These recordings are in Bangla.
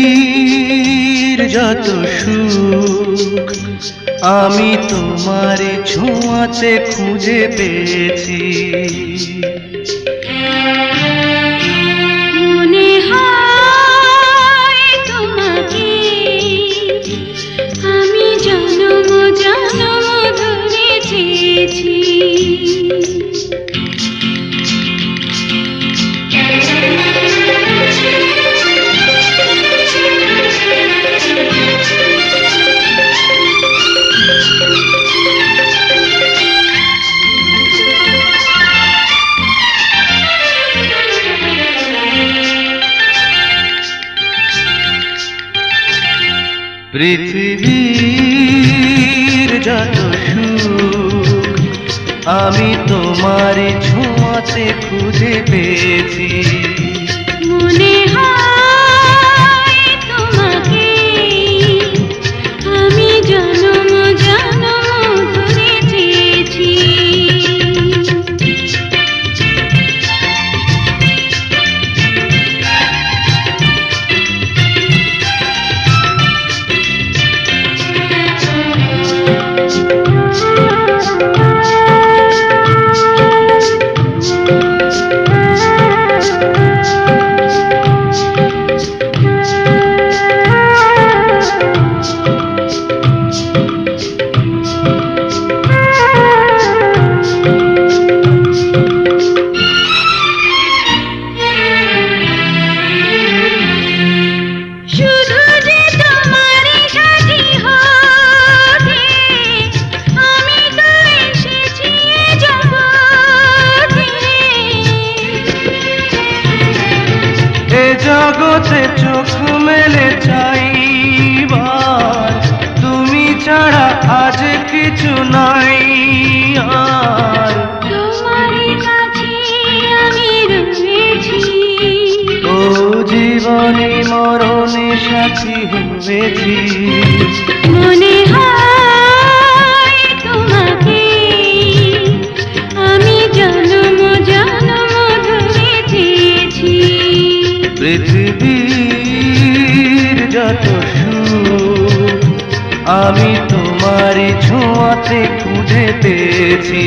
পৃথিবীর যত সুখ আমি তোমার ছোঁয়াতে খুঁজে পেয়েছি। মনে হয় তোমাকে আমি জন্ম জন্ম ধরে চেয়েছি। পৃথিবীর যত সুখ আমি তোমার ছোঁয়াতে খুঁজে পেয়েছি। মনে হয় তোমাকে আমি জন্ম জন্ম ধরে চেয়েছি। জগতে চোখ মেলে চাইবার তুমি ছাড়া আজ কিছু নাই আর। তোমার কাছে আমি রয়েছি, ও জীবনে মরণে সাথী হয়েছি। মনে হয় তোমাকে আমি জন্ম জন্ম ধরে চেয়েছি। পৃথিবীর যত সুখ আমি তোমার ছোঁয়াতে খুঁজে পেয়েছি।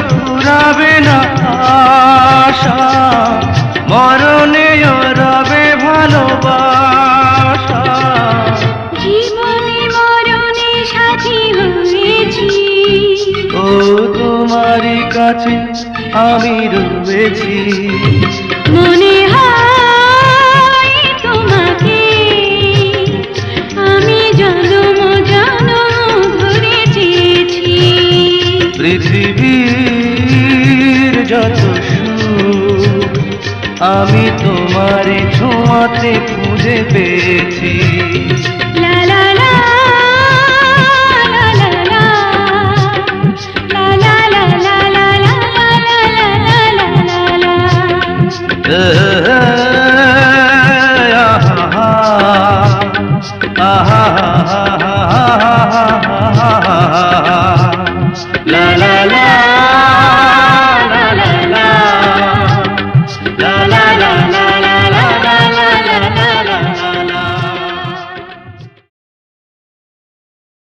ফুরাবে না আশা, মরণে রবে ভালোবাসা। জীবনে মরণে সাথী হয়েছি, ও তোমারই কাছে আমি রয়েছি। মনে হয় তোমাকে আমি জন্ম জন্ম ধরে চেয়েছি। পৃথিবীর যত সুখ আমি তোমার ছোঁয়াতে খুঁজে পেয়েছি। লা লা লা লা লা লা লা লা লা লা লা লা। La la la